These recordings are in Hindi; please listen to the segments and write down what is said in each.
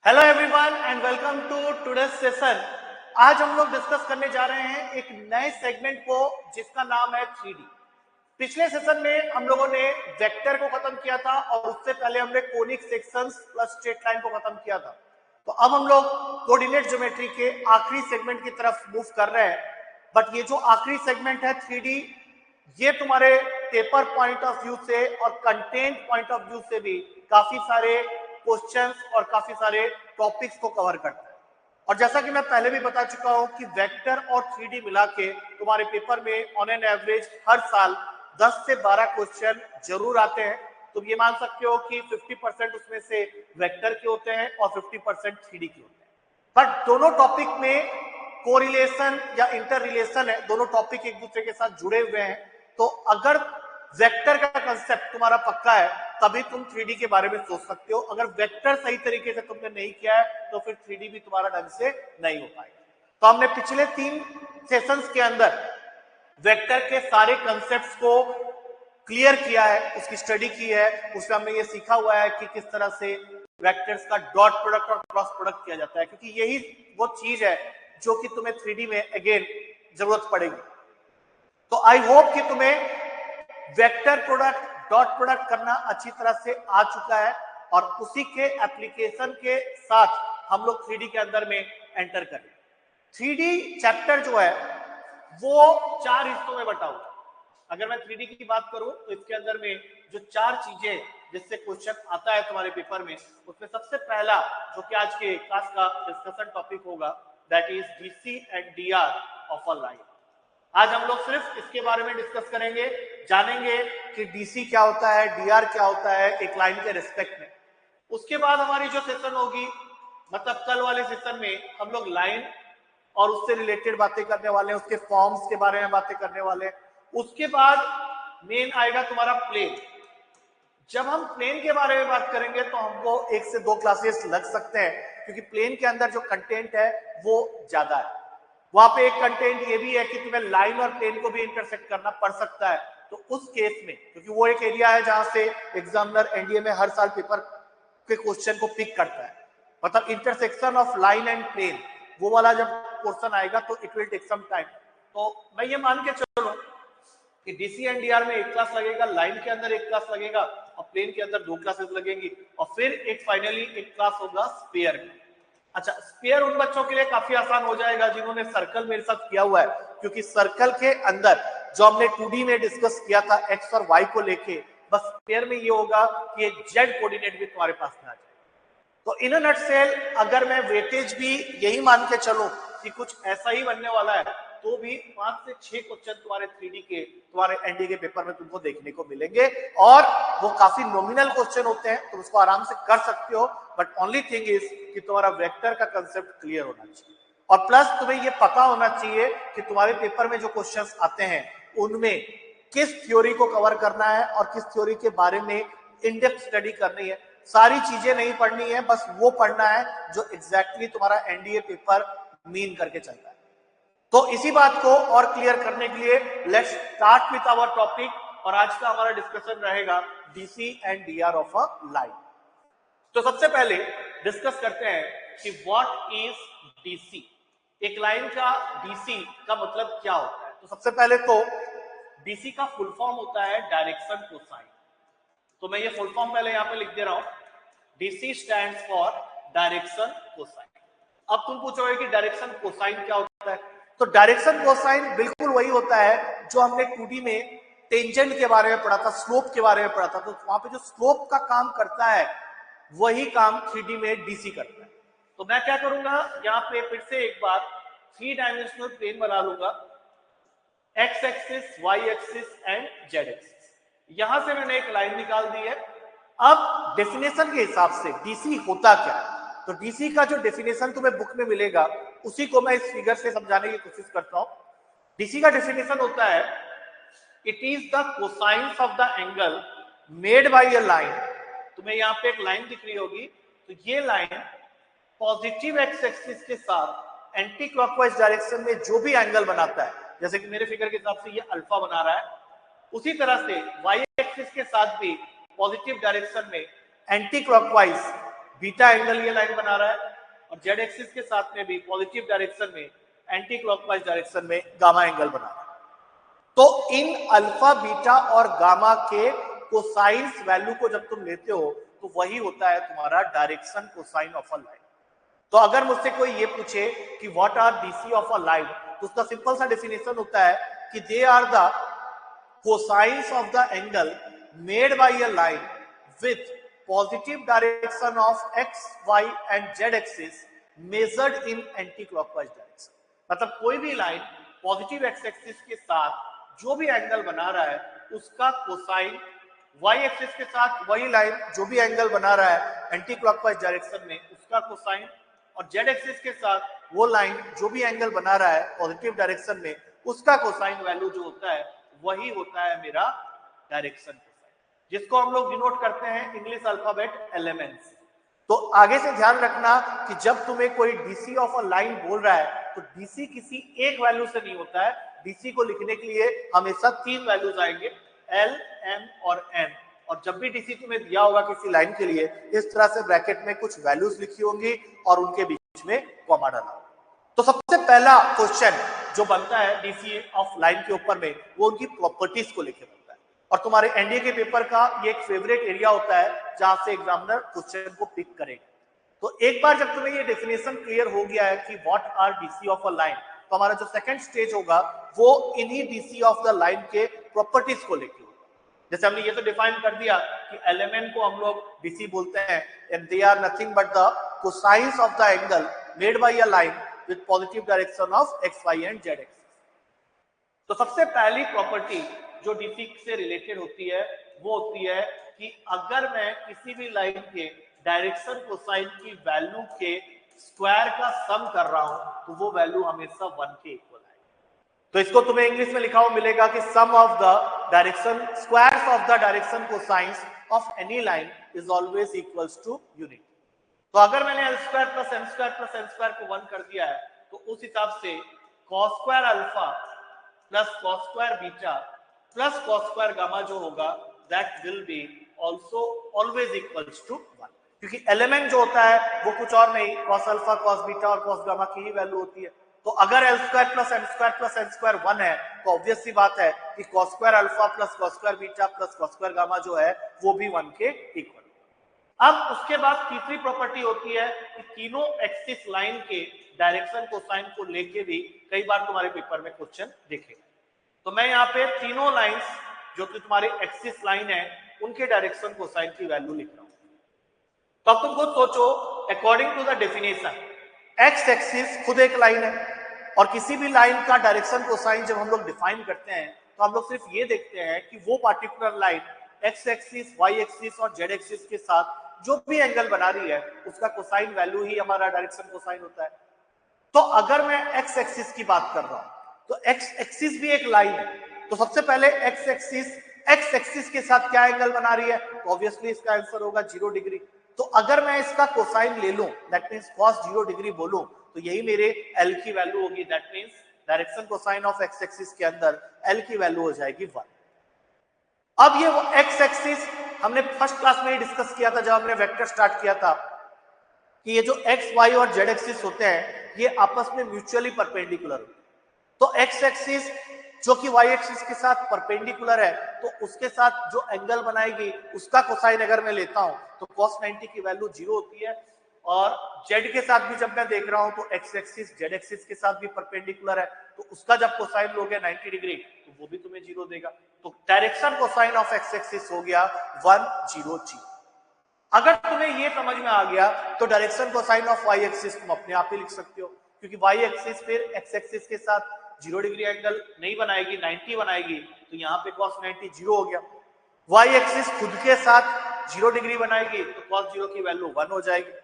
Hello everyone and welcome to today's session. आज हम लोग डिस्कस करने जा रहे हैं एक नए सेगमेंट को जिसका नाम है 3D। पिछले सेशन में हम लोगों ने वेक्टर को खत्म किया था और उससे पहले हमने conic sections plus straight line को खत्म किया था। तो अब हम लोग कोऑर्डिनेट ज्योमेट्री के आखिरी सेगमेंट की तरफ मूव कर रहे हैं। बट ये जो आखिरी सेगमेंट है 3D, ये तुम्हारे पेपर पॉइंट ऑफ व्यू से और कंटेंट पॉइंट ऑफ व्यू से भी काफी सारे क्वेश्चंस और काफी सारे टॉपिक्स को कवर करता है। और जैसा कि मैं पहले भी बता चुका हूं कि वेक्टर और 3D मिला के तुम्हारे पेपर में ऑन एन एवरेज हर साल 10 से 12 क्वेश्चन जरूर आते हैं। तुम ये मान सकते हो कि 50% उसमें से वेक्टर के होते हैं और 50% 3D के होते हैं। बट दोनों टॉपिक में कोरिलेशन या इंटर रिलेशन है, दोनों टॉपिक एक दूसरे के साथ जुड़े हुए हैं। तो अगर वेक्टर का कंसेप्ट तुम्हारा पक्का है तभी तुम 3D के बारे में सोच सकते हो। अगर वेक्टर सही तरीके से तुमने नहीं किया है तो फिर 3D भी तुम्हारा ढंग से नहीं हो पाएगा। तो हमने पिछले 3 सेशंस के अंदर वेक्टर के सारे कंसेप्ट्स को क्लियर किया है, उसकी स्टडी की है। उसमें हमने ये सीखा हुआ है कि किस तरह से वेक्टर्स का डॉट प्रोडक्ट और क्रॉस प्रोडक्ट किया जाता है, क्योंकि यही वो चीज है जो कि तुम्हें 3D में अगेन जरूरत पड़ेगी। तो आई होप कि तुम्हें वेक्टर प्रोडक्ट डॉट प्रोडक्ट करना अच्छी तरह से आ चुका है और उसी के एप्लीकेशन के साथ हम लोग 3D के अंदर में एंटर करें। 3D चैप्टर जो है वो 4 हिस्सों में बटा हुआ है। अगर मैं 3D की बात करूं तो इसके अंदर में जो 4 चीजें जिससे क्वेश्चन आता है तुम्हारे पेपर में, उसमें सबसे पहला जो कि आज के क्लास का डिस्कशन टॉपिक होगा, that is DC and DR of a line. आज हम लोग सिर्फ इसके बारे में डिस्कस करेंगे, जानेंगे कि डीसी क्या होता है, डीआर क्या होता है एक लाइन के रिस्पेक्ट में। उसके बाद हमारी जो सेशन होगी, मतलब कल वाले सेशन में हम लोग लाइन और उससे रिलेटेड बातें करने वाले हैं, उसके फॉर्म्स के बारे में बातें करने वाले हैं। उसके बाद मेन आएगा तुम्हारा प्लेन। जब हम प्लेन के बारे में बात करेंगे तो हमको 1 से 2 क्लासेस लग सकते हैं, क्योंकि प्लेन के अंदर जो कंटेंट है वो ज्यादा है। वहां पे एक कंटेंट ये भी है कि तुम्हें लाइन और प्लेन को भी इंटरसेक्ट करना पड़ सकता है। तो उस केस में, क्योंकि वो एक एरिया है जहां से एग्जामिनर एनडीए में हर साल पेपर के क्वेश्चन को पिक करता है, मतलब intersection of line and plane, वो वाला जब पोर्शन आएगा तो it will take some time. तो मैं ये मान के चलूं कि डीसी एंड डीआर में 1 क्लास लगेगा, लाइन के अंदर 1 क्लास लगेगा और प्लेन के अंदर 2 क्लासेस लगेंगी और फिर एक फाइनली 1 क्लास होगा स्पेयर में। अच्छा, स्पेयर उन बच्चों के लिए काफी आसान हो जाएगा जिन्होंने सर्कल मेरे साथ किया हुआ है, क्योंकि सर्कल के अंदर जो हमने 2D में डिस्कस किया था एक्स और वाई को लेके, बस स्पेयर में ये होगा कि एक जेड कोऑर्डिनेट भी तुम्हारे पास में आ जाए। तो इन अ नटसेल अगर मैं वेटेज भी यही मान के चलूं कि कुछ ऐसा ही बनने वाला है, तो भी 5 से 6 क्वेश्चन तुम्हारे 3D के तुम्हारे एनडीए के पेपर में तुमको देखने को मिलेंगे और वो काफी नॉमिनल क्वेश्चन होते हैं, तुम उसको आराम से कर सकते हो। बट ओनली थिंग इज कि तुम्हारा वेक्टर का कंसेप्ट क्लियर होना चाहिए और प्लस तुम्हें ये पता होना चाहिए कि तुम्हारे पेपर में जो क्वेश्चंस आते हैं उनमें किस थ्योरी को कवर करना है और किस थ्योरी के बारे में इन-डेप्थ स्टडी करनी है। सारी चीजें नहीं पढ़नी है, बस वो पढ़ना है जो एग्जैक्टली तुम्हारा एनडीए पेपर मीन करके चलता है। तो इसी बात को और क्लियर करने के लिए let's start with our topic और आज का हमारा डिस्कशन रहेगा DC and DR of a line. तो सबसे पहले डिस्कस करते हैं कि व्हाट इज डीसी। एक लाइन का डीसी का मतलब क्या होता है। तो सबसे पहले तो डीसी का फुल फॉर्म होता है डायरेक्शन कोसाइन। तो मैं ये फुल फॉर्म पहले यहां पे लिख दे रहा हूं, DC stands for direction cosine. अब तुम पूछोगे कि डायरेक्शन कोसाइन क्या होता है। तो डायरेक्शन कोसाइन बिल्कुल वही होता है जो हमने 2D में टेंजेंट के बारे में पढ़ा था, स्लोप के बारे में पढ़ा था। तो वहां पे जो स्लोप का काम करता है वही काम 3D में डीसी करता है। तो मैं क्या करूंगा, यहां पे फिर से एक बार 3 डायमेंशनल प्लेन बना लूंगा, X axis, Y axis and Z axis. यहां से मैंने एक लाइन निकाल दी है। अब डेफिनेशन के हिसाब से डीसी होता क्या है, तो डीसी का जो डेफिनेशन तुम्हें बुक में मिलेगा उसी को मैं इस फिगर से समझाने की कोशिश करता हूं। डीसी का डेफिनेशन होता है, it is the cosines of the angle made by a line. तुम्हें यहां पे एक लाइन दिख रही होगी, तो ये लाइन पॉजिटिव एक्स एक्सिस के साथ एंटी क्लॉकवाइज डायरेक्शन में जो भी एंगल बनाता है, जैसे कि मेरे फिगर के हिसाब से ये अल्फा बना रहा है, उसी तरह से वाई एक्सिस के साथ भी पॉजिटिव डायरेक्शन में एंटी क्लॉकवाइज बीटा एंगल ये लाइन बना रहा है और जेड एक्सिस के साथ में भी पॉजिटिव डायरेक्शन में एंटी क्लॉकवाइज डायरेक्शन में गामा एंगल बना रहा है। तो इन अल्फा बीटा और गामा के कोसाइंस वैल्यू को जब तुम लेते हो तो वही होता है तुम्हारा direction cosine of a line. तो अगर मुझसे कोई ये पूछे कि what are DC of a line, तो उसका सिंपल सा डेफिनेशन होता है कि they are the cosines of the angle made by a line with positive direction of X Y and Z axis measured in anti clockwise direction. मतलब कोई भी लाइन पॉजिटिव एक्स एक्सिस के साथ जो भी एंगल बना रहा है उसका कोसाइन, वाई एक्सिस के साथ वही लाइन जो भी एंगल बना रहा है एंटी क्लॉकवाइज डायरेक्शन में उसका कोसाइन, और जेड एक्सिस के साथ वो लाइन जो भी एंगल बना रहा है पॉजिटिव डायरेक्शन में उसका कोसाइन वैल्यू जो होता है वही होता है मेरा डायरेक्शन कोसाइन, जिसको हम लोग डिनोट करते हैं इंग्लिश अल्फाबेट एलिमेंट्स। तो आगे से ध्यान रखना कि जब तुम्हें कोई डीसी ऑफ अ लाइन बोल रहा है तो डीसी किसी एक वैल्यू से नहीं होता है। डीसी को लिखने के लिए हमेशा 3 वैल्यूज आएंगे, एल, एम और एन। और जब भी डीसी तुम्हें दिया होगा किसी लाइन के लिए इस तरह से ब्रैकेट में कुछ वैल्यूज लिखी होंगी और उनके बीच में कॉमा डाला। तो सबसे पहला क्वेश्चन जो बनता है डीसी ऑफ लाइन के ऊपर में वो उनकी प्रॉपर्टीज को लेकर बनता है। और तुम्हारे एनडीए के पेपर का ये एक फेवरेट एरिया होता है जहां से एग्जामिनर क्वेश्चन को पिक करेगा। तो एक बार जब तुम्हें ये डेफिनेशन क्लियर हो गया है कि what are DC of a line, तो हमारा जो सेकंड स्टेज होगा वो इन्हीं डीसी ऑफ द लाइन के प्रॉपर्टीज को लेकर होगा। जैसे हमने ये तो डिफाइन कर दिया कि एलिमेंट को हम लोग डीसी बोलते हैं and they are nothing but the cosines of the angle made by a line with positive direction of X Y and Z axis. तो सबसे पहली प्रॉपर्टी जो डीसी से रिलेटेड होती है वो होती है कि अगर मैं किसी भी लाइन के डायरेक्शन कोसाइन की वैल्यू के स्क्वायर का सम कर रहा हूं तो वो वैल्यू हमेशा 1 के इक्वल आएगी। तो इसको तुम्हें इंग्लिश में लिखा हुआ मिलेगा कि sum of the direction squares of the direction cosines of any line is always equals to unity. तो अगर मैंने l square plus M square plus N square को 1 कर दिया है तो उस हिसाब से cos square alpha plus cos square beta plus cos square gamma जो होगा that will be also always equals to 1, क्योंकि एलिमेंट जो होता है वो कुछ और नहीं कॉस अल्फा कॉस बीटा और कॉस गामा की ही वैल्यू होती है। तो अगर L square plus M square plus N square 1 है तो ऑब्वियस सी बात है कि cos square alpha plus cos square beta plus cos square gamma जो है वो भी 1 के इक्वल। अब उसके बाद तीसरी प्रॉपर्टी होती है कि तीनों एक्सिस लाइन के डायरेक्शन कोसाइन को लेके भी कई बार तुम्हारे पेपर में क्वेश्चन देखेगा। तो मैं यहाँ पे तीनों लाइंस जो कि तुम्हारे एक्सिस लाइन है उनके डायरेक्शन कोसाइन की वैल्यू लिख रहा हूं। तो अब तुम खुद सोचो, according to the definition X axis खुद एक लाइन है और किसी भी लाइन का डायरेक्शन कोसाइन जब हम लोग डिफाइन करते हैं तो हम लोग सिर्फ ये देखते हैं कि वो particular line X axis Y axis और जेड एक्सिस के साथ जो भी एंगल बना रही है उसका कोसाइन वैल्यू ही हमारा डायरेक्शन कोसाइन होता है। तो अगर मैं एक्स एक्सिस की बात कर रहा हूं तो एक्स एक्सिस भी एक लाइन है। तो सबसे पहले एक्स एक्सिस के साथ क्या एंगल बना रही है तो ऑब्वियसली इसका आंसर होगा 0 डिग्री। तो अगर मैं इसका कोसाइन ले लूं दैट मींस cos 0 डिग्री बोलूं तो यही मेरे L की वैल्यू होगी। That means direction cosine of x axis के अंदर L की वैल्यू हो जाएगी 1। अब ये एक्स एक्सिस हमने फर्स्ट क्लास में ही डिस्कस किया था जब हमने वेक्टर स्टार्ट किया था कि ये जो एक्स वाई और जेड एक्सिस होते हैं ये आपस में म्यूचुअली परपेंडिकुलर होते हैं। तो एक्स एक्सिस जो कि वाई एक्सिस के साथ परपेंडिकुलर है तो उसके साथ जो एंगल बनाएगी उसका कोसाइन अगर मैं लेता हूं तो cos 90 की वैल्यू 0 होती है। और जेड के साथ भी जब मैं देख रहा हूं तो एक्स एक्सिस जेड एक्सिस के साथ भी परपेंडिकुलर है तो उसका जब कोसाइन लोगे 90 डिग्री तो वो भी तुम्हें 0 देगा। तो direction cosine of x axis हो गया 1 0 0। अगर तुम्हें ये समझ में आ गया तो direction cosine of Y axis तुम अपने आप ही लिख सकते हो, क्योंकि वाई एक्सिस फिर एक्स एक्सिस के साथ 0 डिग्री एंगल नहीं बनाएगी 90 बनाएगी तो यहाँ पे cos 90 0 हो गया। वाई एक्सिस खुद के साथ 0 डिग्री बनाएगी तो cos 0 की वैल्यू 1 हो जाएगी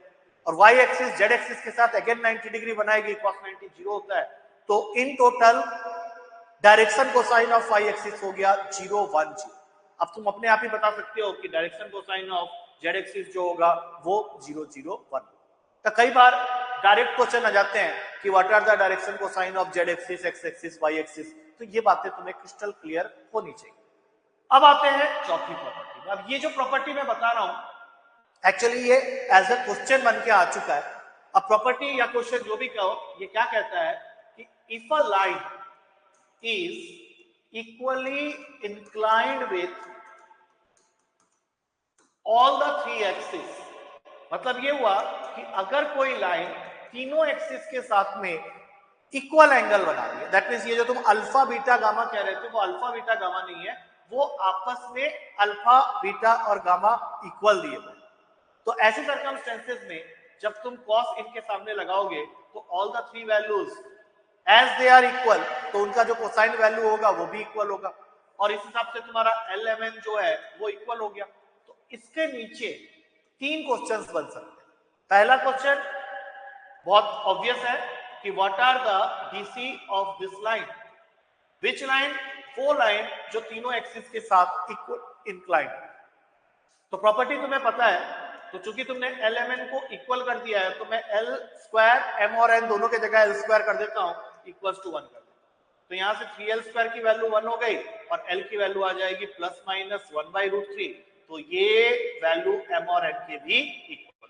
और वाई एक्सिस जेड एक्सिस के साथ अगेन 90 डिग्री बनाएगी cos 90 0 होता है। तो इन total direction cosine of Y axis हो गया 0 1 0। अब तुम अपने आप ही बता सकते हो कि direction cosine of Z axis जो होगा वो 0 0 1। तो कई बार डायरेक्ट क्वेश्चन आ जाते हैं कि what are the direction cosine of Z axis X axis Y axis, तो ये बातें तुम्हें क्रिस्टल क्लियर होनी चाहिए। अब आते हैं चौथी प्रॉपर्टी। अब ये जो प्रॉपर्टी मैं बता रहा हूं एक्चुअली ये एज अ क्वेश्चन बन के आ चुका है। अब प्रॉपर्टी या क्वेश्चन जो भी कहो, ये क्या कहता है कि if a line is equally inclined with all the three axis, मतलब ये हुआ कि अगर कोई लाइन तीनों एक्सिस के साथ में इक्वल एंगल बना रही है, दैट मींस ये जो तुम अल्फा बीटा गामा कह रहे थे वो अल्फा बीटा गामा नहीं है, वो आपस में अल्फा बीटा और गामा इक्वल दिए हुए। तो ऐसे सर्कमस्टेंसेस में जब तुम कॉस इनके सामने लगाओगे तो all the three values as they are equal, तो उनका जो कोसाइन वैल्यू होगा वो भी इक्वल होगा, और इस हिसाब से तुम्हारा LMN जो है वो इक्वल हो गया। तो इसके नीचे तीन क्वेश्चंस बन सकते हैं। पहला क्वेश्चन बहुत ऑब्वियस है कि what are the DC of this line, which line, वो लाइन जो तीनों एक्सिस के साथ इक्वल इंक्लाइंड। तो प्रॉपर्टी तुम्हें पता है, तो चूंकि तुमने LMN को इक्वल कर दिया है तो मैं L स्क्वायर M और N दोनों के जगह L स्क्वायर कर देता हूं, इक्वल्स टू 1 कर देता हूं। तो यहां से 3L स्क्वायर की वैल्यू 1 हो गई और L की वैल्यू आ जाएगी प्लस माइनस 1/√3। तो ये वैल्यू M और N के भी इक्वल।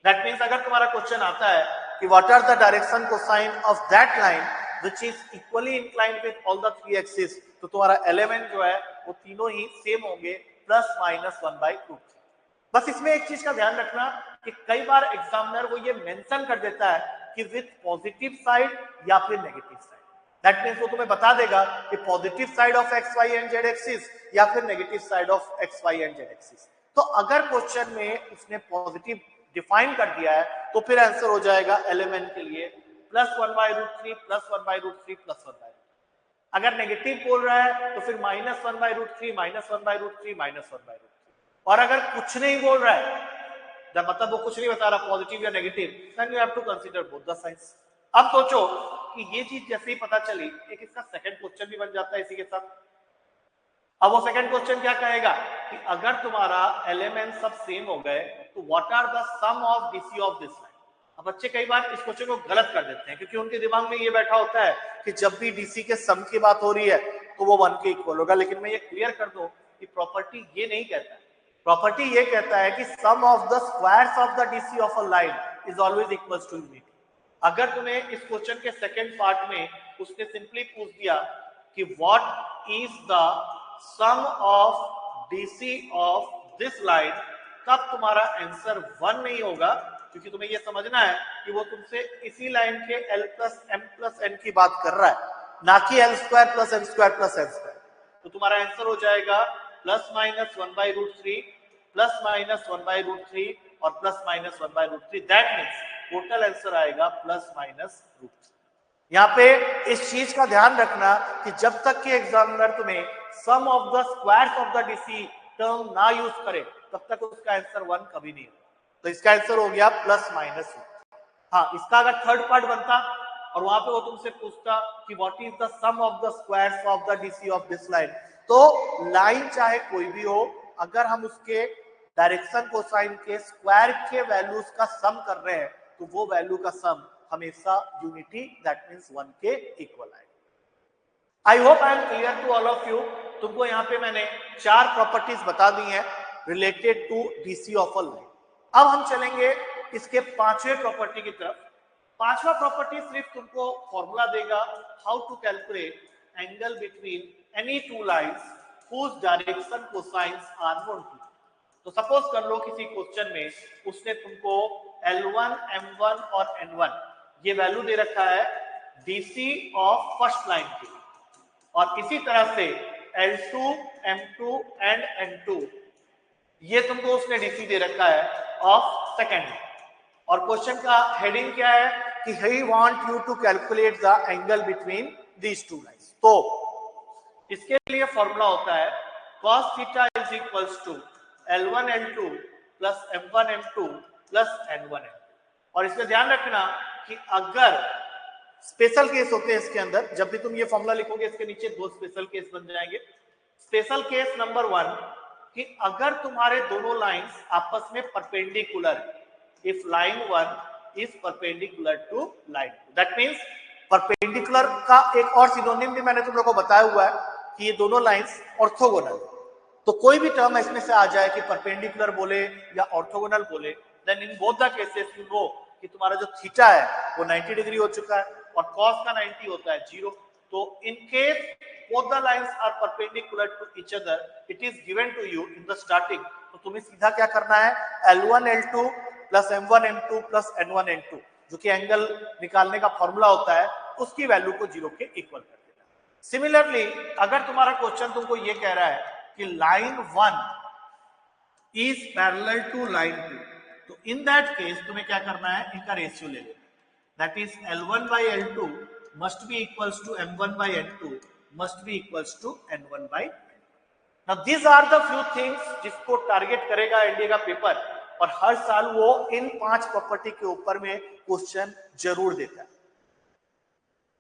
दैट मींस अगर तुम्हारा क्वेश्चन आता है कि what are the direction cosine of that line which is equally inclined with all the three axis, तो तुम्हारा LMN जो है वो तीनों ही सेम होंगे, प्लस माइनस 1/√3। बस इसमें एक चीज का ध्यान रखना कि कई बार एग्जामिनर वो ये मेंशन कर देता है कि विद पॉजिटिव साइड या फिर नेगेटिव साइड। दैट मींस वो तुम्हें बता देगा कि positive side of X Y and Z axis या फिर negative side of X Y and Z axis. तो अगर क्वेश्चन में उसने पॉजिटिव डिफाइन कर दिया है तो फिर आंसर हो जाएगा LMN के लिए प्लस 1/√3 प्लस 1/√3 प्लस 1/√3। अगर नेगेटिव बोल रहा है तो फिर माइनस 1/√3 माइनस 1/√3 माइनस 1/√3। और अगर कुछ नहीं बोल रहा है, मतलब वो कुछ नहीं बता रहा पॉजिटिव या negative, then you have to consider both the sides. अब सोचो कि ये चीज जैसे ही पता चली, एक इसका सेकंड क्वेश्चन भी बन जाता है इसी के साथ। अब वो सेकंड क्वेश्चन क्या कहेगा कि अगर तुम्हारा LMN सब सेम हो गए तो what are the sum of DC of this line. अब बच्चे कई बार इस क्वेश्चन को गलत कर देते हैं क्योंकि उनके दिमाग में ये बैठा होता है कि जब भी DC के सम की बात हो रही है तो वो 1 के इक्वल होगा। लेकिन मैं ये क्लियर कर दूं कि प्रॉपर्टी ये नहीं कहता है, प्रॉपर्टी ये कहता है कि sum of the squares of the DC of a line is always equals to unity. अगर तुम्हें इस क्वेश्चन के सेकंड पार्ट में उसने सिंपली पूछ दिया कि what is the sum of DC of this line, तब तुम्हारा आंसर 1 नहीं होगा क्योंकि तुम्हें यह समझना है कि वो तुमसे इसी लाइन के L plus M plus N की बात कर रहा है, ना कि L square plus M square plus N square. तो तुम्हारा आंसर हो जाएगा प्लस माइनस 1/√3 प्लस माइनस 1/√3 और plus minus 1/√3। That means total answer आएगा प्लस माइनस √3। यहाँ पे इस चीज का ध्यान रखना कि जब तक कि एग्जामिनर तुम्हें sum of the squares of the DC term ना यूज करे तब तक उसका आंसर 1 कभी नहीं होगा। तो इसका आंसर हो गया प्लस माइनस। हाँ, इसका अगर थर्ड पार्ट बनता और वहां पे वो तुमसे पूछता कि what is the sum of the squares of the DC of this line, तो लाइन चाहे कोई भी हो, अगर हम उसके डायरेक्शन कोसाइन के स्क्वायर के वैल्यूज का सम कर रहे हैं तो वो वैल्यू का सम हमेशा यूनिटी, दैट मींस 1 के इक्वल आएगा। I hope I am clear to all of you. तुमको यहाँ पे मैंने 4 प्रॉपर्टीज बता दी हैं related to DC of a line. अब हम चलेंगे इसके 5वें प्रॉपर्टी की तरफ। 5वां प्रॉपर्टी सिर्फ तुमको फॉर्मूला देगा how to calculate angle between any two lines whose direction cosines are known to. तो सपोज कर लो किसी क्वेश्चन में उसने तुमको L1, M1 और N1 ये वैल्यू दे रखा है DC ऑफ फर्स्ट लाइन की, और इसी तरह से L2, M2 एंड N2 ये तुमको उसने DC दे रखा है ऑफ सेकेंड। और क्वेश्चन का हेडिंग क्या है कि he want you to calculate the angle between these two lines। तो इसके लिए फॉर्मूला होता है cos theta is equals to L1 L2 plus M1 M2 plus N1 N2। और इसमें ध्यान रखना कि अगर स्पेशल केस होते हैं इसके अंदर, जब भी तुम ये फॉर्मूला लिखोगे इसके नीचे 2 स्पेशल केस बन जाएंगे। स्पेशल केस नंबर 1 कि अगर तुम्हारे दोनों लाइंस आपस में perpendicular, if line 1 is perpendicular to line 2, that means perpendicular का एक और सिनोनिम भी मैंने तुम लोगों को बताया हुआ है कि ये दोनों लाइंस ऑर्थोगोनल। तो कोई भी टर्म इसमें से आ जाए कि परपेंडिकुलर बोले या ऑर्थोगोनल बोले, then in both the cases you know कि तुम्हारा जो थीटा है वो 90 डिग्री हो चुका है और कॉस का 90 होता है 0। तो in case both the lines are perpendicular to each other, it is given to you in the starting, तो तुम्हें सीधा क्या करना है, L1 L2 plus M1 M2 plus N1 N2 जो कि एंगल निकालने का फॉर्मूला होता है, उसकी वैल्यू को 0 के इक्वल कर देना। सिमिलरली अगर तुम्हारा क्वेश्चन तुमको ये कह रहा है कि line 1 is parallel to line 2, तो इन दैट केस तुम्हें क्या करना है, इनका रेशियो ले लेना, that is L1 by L2 must be equals to M1 by N2 must be equals to N1 by N2. Now these are the few things जिसको टारगेट करेगा एनडीए का पेपर, और हर साल वो इन 5 प्रॉपर्टी के ऊपर में क्वेश्चन जरूर देता है।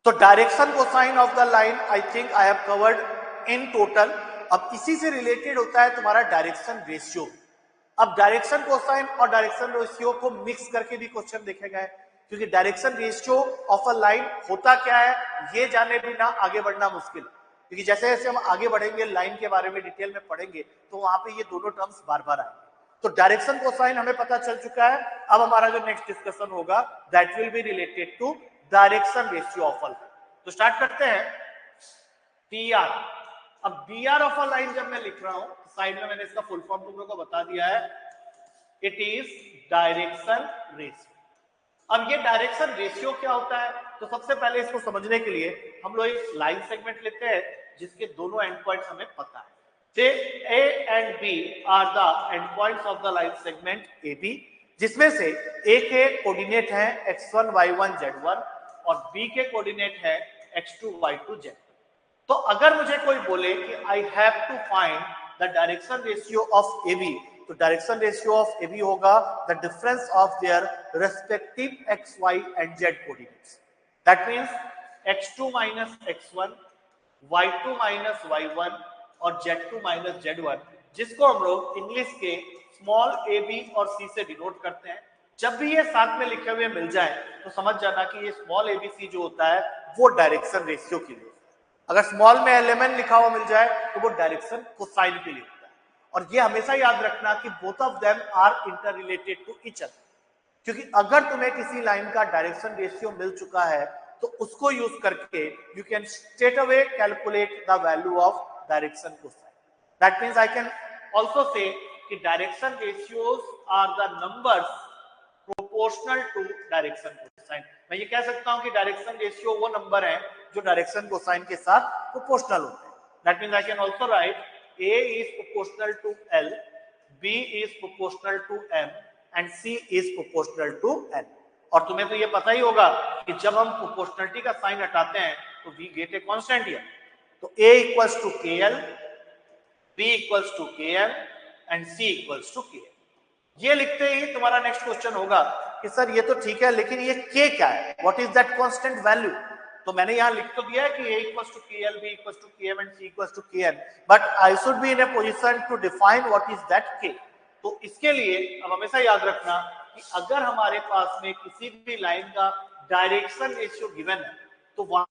तो direction cosine of the line I think I have covered in total. अब इसी से रिलेटेड होता है तुम्हारा डायरेक्शन रेशियो। अब डायरेक्शन कोसाइन और डायरेक्शन रेशियो को मिक्स करके भी क्वेश्चन देखे गए, क्योंकि direction ratio of a line होता क्या है ये जाने बिना आगे बढ़ना मुश्किल, क्योंकि जैसे जैसे हम आगे बढ़ेंगे लाइन के बारे में डिटेल में पढ़ेंगे तो वहां पे ये दोनों टर्म्स बार बार आएंगे। तो डायरेक्शन कोसाइन हमें पता चल चुका है। अब हमारा जो नेक्स्ट डिस्कशन होगा that will be related to direction ratio of a line. तो स्टार्ट करते हैं। टीआर, अब बीआर ऑफ अ लाइन जब मैं लिख रहा हूं साइड में मैंने इसका फुल फॉर्म तुम लोगों को बता दिया है, इट इज डायरेक्शन रेशियो। अब ये डायरेक्शन रेशियो क्या होता है, तो सबसे पहले इसको समझने के लिए हम लोग एक लाइन सेगमेंट लेते हैं जिसके दोनों एंड पॉइंट्स हमें पता है। से A and B are the end points of the line segment AB, जिसमें से A के कोऑर्डिनेट है x1 y1 z1 और B के कोऑर्डिनेट है x2 y2 z2। तो अगर मुझे कोई बोले कि I have to find the direction ratio of AB, तो डायरेक्शन रेशियो ऑफ AB होगा the difference of their respective x y and z coordinates. That means x2 minus x1, y2 minus y1 और z2 माइनस z1, जिसको हम लोग इंग्लिश के स्मॉल a b और c से डिनोट करते हैं। जब भी ये साथ में लिखे हुए मिल जाए तो समझ जाना कि ये स्मॉल a b c जो होता है वो डायरेक्शन रेशियो के लिए। अगर स्मॉल में एलिमेंट लिखा हुआ मिल जाए तो वो डायरेक्शन कोसाइन के लिए होता है। और ये हमेशा याद रखना कि both of them are interrelated to each other, क्योंकि अगर तुम्हें किसी लाइन का डायरेक्शन रेशियो मिल चुका है तो उसको यूज करके you can straight away calculate the value of direction cosine. That means I can also say कि direction ratios are the numbers proportional to direction cosine. मैं ये कह सकता हूं कि डायरेक्शन रेशियो वो नंबर है जो डायरेक्शन कोसाइन के साथ प्रोपोर्शनल होते हैं। That means I can also right A is proportional to L, B is proportional to M and C is proportional to N। और तुम्हें तो ये पता ही होगा कि जब हम प्रोपोर्शनलिटी का साइन हटाते हैं तो V gate a constant here, तो A equals to KL, B equals to KM and C equals to KL। ये लिखते ही तुम्हारा नेक्स्ट क्वेश्चन होगा कि सर ये तो ठीक है लेकिन ये K क्या है, what is that constant value. तो मैंने यहां लिख तो दिया है कि A equals to KL, B equals to KM and C equals to KN, but I should be in a position to define what is that K। तो इसके लिए अब हमेशा याद रखना कि अगर हमारे पास में किसी भी लाइन का डायरेक्शन रेशियो गिवन है तो वहां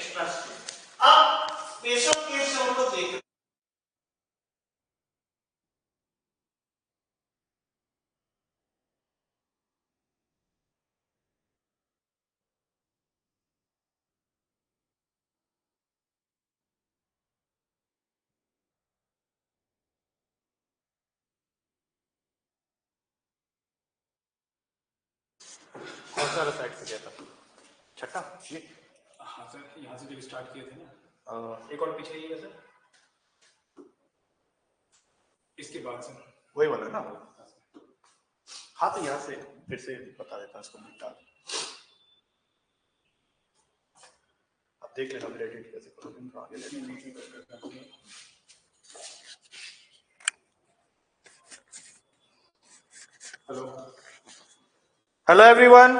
एक्स्ट्रा स्पेस। अब स्पेशल केस जो हम लोग देख रहे हैं, कौन सा साइड से गया था छठा ये? हाँ सर, यहाँ से जब स्टार्ट किए थे ना, एक और पीछे ही है सर, इसके बाद से वही वाला ना। हाँ तो यहाँ से फिर से बता देता हूँ इसको मिटा। अब देख लेना फिर एडिट कैसे करोगे। हेलो हेलो एवरीवन,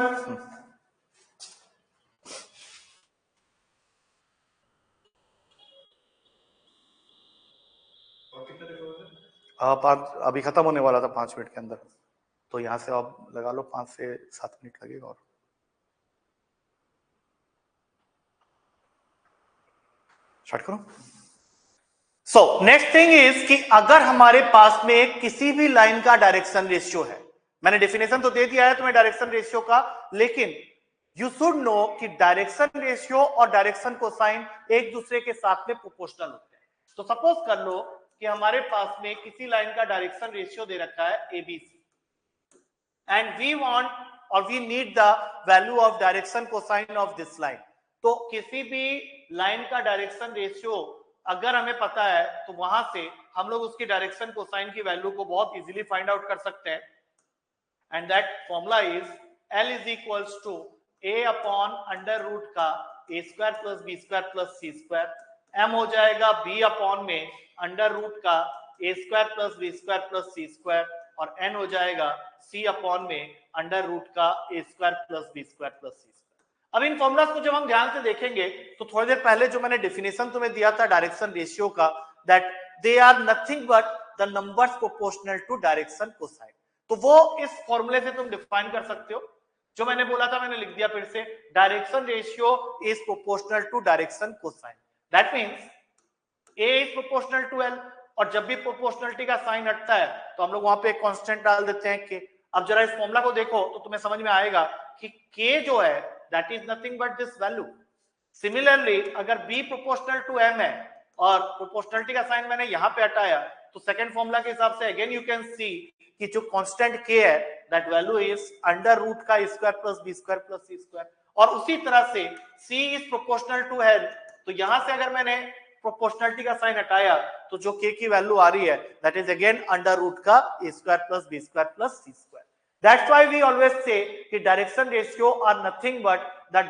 अभी खत्म होने वाला था 5 मिनट के अंदर, तो यहाँ से आप लगा लो 5 से 7 मिनट लगेगा। और स्टार्ट करो। सो नेक्स्ट थिंग इज कि अगर हमारे पास में किसी भी लाइन का डायरेक्शन रेशियो है, मैंने डेफिनेशन तो दे दिया है तुम्हें डायरेक्शन रेशियो का, लेकिन यू शुड नो कि डायरेक्शन रेशियो और डायरेक्शन कोसाइन एक दूसरे के साथ में प्रोपोर्शनल होते हैं। तो सपोज कर लो कि हमारे पास में किसी लाइन का डायरेक्शन रेशियो दे रखा है एबीसी, एंड वी वांट और we need the value of direction cosine of this line. तो किसी भी लाइन का डायरेक्शन रेशियो अगर हमें पता है तो वहां से हम लोग उसकी डायरेक्शन कोसाइन की वैल्यू को बहुत इजीली फाइंड आउट कर सकते हैं, and that formula is L is equals to a upon under root का a square plus B square plus C square, m हो जाएगा b अपॉन में अंडर रूट का a square plus B square plus C square, और n हो जाएगा c अपॉन में अंडर रूट का a square plus B square plus C square. अब इन फॉर्मूलास को जब हम ध्यान से देखेंगे तो थोड़ी देर पहले जो मैंने डेफिनेशन तुम्हें दिया था डायरेक्शन रेशियो का, that they are nothing but the numbers proportional to direction cosine, तो वो इस फॉर्मूले से तुम डिफाइन कर सकते हो। जो मैंने बोला था मैंने लिख दिया फिर से, direction ratio is proportional to direction cosine, that means a is proportional to l, और जब भी प्रोपोर्शनलिटी का साइन हटता है तो हम लोग वहां पे एक कांस्टेंट डाल देते हैं k। अब जरा इस फॉर्मूला को देखो तो तुम्हें समझ में आएगा कि k जो है that is nothing but this value. Similarly अगर b प्रोपोर्शनल टू m है और प्रोपोर्शनलिटी का साइन मैंने यहां पे हटाया, तो सेकंड फॉर्मूला के हिसाब से अगेन यू कैन सी कि जो कांस्टेंट k है that value is under root का square plus B square plus सी स्क्वायर, और उसी तरह से c is proportional to l, तो यहां से अगर मैंने प्रोपोर्शनलिटी का साइन हटाया तो जो k की वैल्यू आ रही है that is again under root का a square plus B square plus C square. That's why we always say कि direction ratio are nothing but the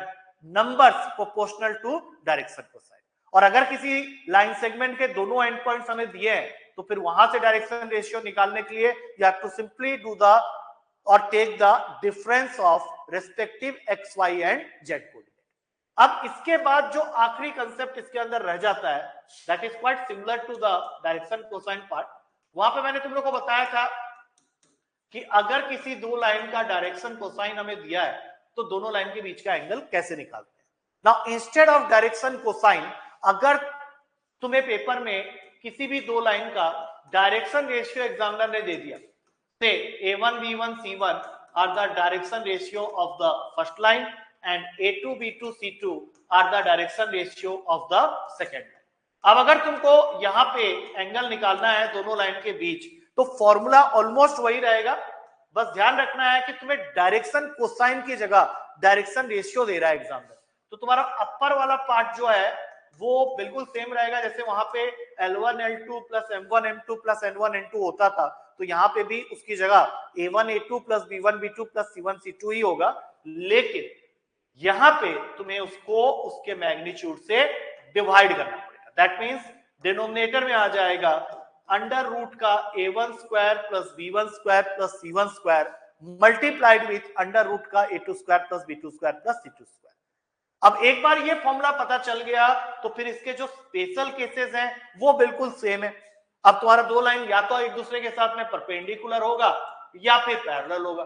numbers proportional to direction cosine. और अगर किसी लाइन सेगमेंट के दोनों एंड पॉइंट्स हमें दिए हैं तो फिर वहां से डायरेक्शन रेशियो निकालने के लिए you have to simply do the और take the difference of respective x Y and z coordinate. अब इसके बाद जो आखिरी कंसेप्ट इसके अंदर रह जाता है that is quite similar to the direction cosine part. वहां पे मैंने तुम लोग को बताया था कि अगर किसी दो लाइन का डायरेक्शन कोसाइन हमें दिया है तो दोनों लाइन के बीच का एंगल कैसे निकालते हैं। Now instead of direction cosine, अगर तुम्हें पेपर में किसी भी दो लाइन का डायरेक्शन रेशियो एग्जामिनर ने दे दिया, से a1 b1 c1 are the direction ratio of the first line and a2 b2 c2 are the direction ratio of the second line। अब अगर तुमको यहां पे एंगल निकालना है दोनों लाइन के बीच तो फॉर्मूला ऑलमोस्ट वही रहेगा, बस ध्यान रखना है कि तुम्हें डायरेक्शन कोसाइन की जगह डायरेक्शन रेशियो दे रहा है एग्जामिनर, तो तुम्हारा अपर वाला पार्ट जो है वो बिल्कुल सेम रहेगा। जैसे वहां पे L1 L2 plus M1 M2 plus N1 N2 होता था, तो यहाँ पे भी उसकी जगह A1 A2 plus B1 B2 plus C1 C2 ही होगा, लेकिन यहाँ पे तुम्हें उसको उसके मैग्नीट्यूड से डिवाइड करना पड़ेगा। दैट मींस डिनोमिनेटर में आ जाएगा अंडर रूट का A1 square plus B1 square plus C1 square multiplied with under root का A2 square plus B2 square plus C2 square. अब एक बार ये फॉर्मूला पता चल गया तो फिर इसके जो स्पेशल केसेस हैं वो बिल्कुल सेम है। अब तुम्हारा दो लाइन या तो एक दूसरे के साथ में परपेंडिकुलर होगा या फिर पैरेलल होगा।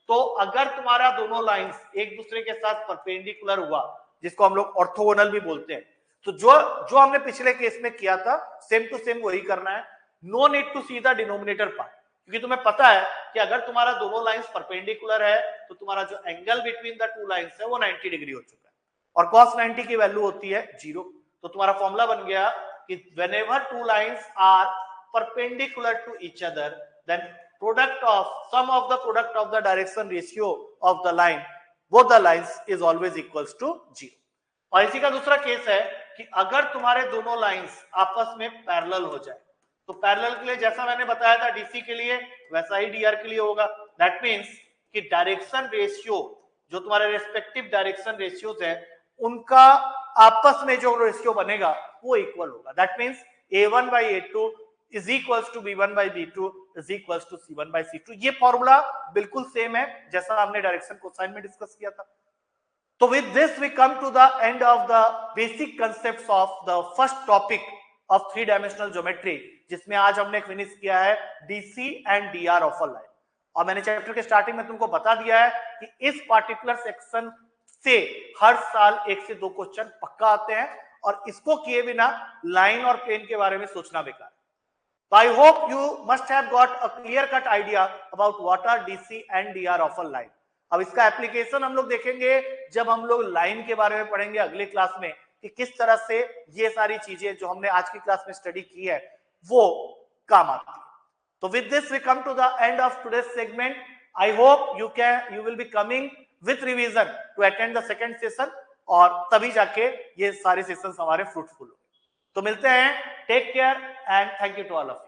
तो अगर तुम्हारा दोनों लाइंस एक दूसरे के साथ परपेंडिकुलर हुआ जिसको हम लोग ऑर्थोगोनल भी बोलते हैं। तो जो हमने पिछले केस में किया था सेम टू सेम वही करना है। No need to see the denominator part, क्योंकि तुम्हें पता है कि अगर तुम्हारा दोनों लाइंस परपेंडिकुलर है तो तुम्हारा जो angle between the two lines है वो 90 डिग्री हो चुका है, और cos 90 की वैल्यू होती है 0। तो तुम्हारा फॉर्मूला बन गया कि whenever two lines are perpendicular to each other, then sum of the product of the direction ratio of the line, both the lines is always equals to 0। और इसी का दूसरा केस है कि अगर तुम्हारे दोनों लाइंस आपस में पैरेलल हो जाए, तो पैरेलल के लिए जैसा मैंने बताया था डीसी के लिए वैसा ही डीआर के लिए होगा। दैट मीन्स कि डायरेक्शन रेशियो, जो तुम्हारे रेस्पेक्टिव डायरेक्शन रेशियोज है, उनका आपस में जो रेशियो बनेगा वो इक्वल होगा। That means a1 by a2 is equals to b1 by b2 is equals to c1 by c2। ये फॉर्मूला बिल्कुल सेम है जैसा हमने डायरेक्शन कोसाइन में डिस्कस किया था। तो with this we come to the end of the basic concepts of the first topic of 3-dimensional geometry, जिसमें आज हमने फिनिश किया है DC and DR of a line। और मैंने चैप्टर के स्टार्टिंग में तुमको बता दिया है कि इस पार्टिकुलर सेक्शन से हर साल 1 से 2 क्वेश्चन पक्का आते हैं, और इसको किए बिना लाइन और प्लेन के बारे में सोचना बेकार। So I hope you must have got a clear-cut idea about what are DC and DR of a line। अब इसका एप्लीकेशन हम लोग देखेंगे जब हम लोग लाइन के बारे में पढ़ेंगे अगले क्लास में, कि किस तरह से ये सारी चीजें जो हमने आज की क्लास में स्टडी की है वो काम आती है। तो with this we come to the end of today's segment। I hope you will be coming with revision to attend the second session, और तभी जाके ये सारे सेशंस हमारे फ्रूटफुल हो। तो मिलते हैं, take care and thank you to all of you.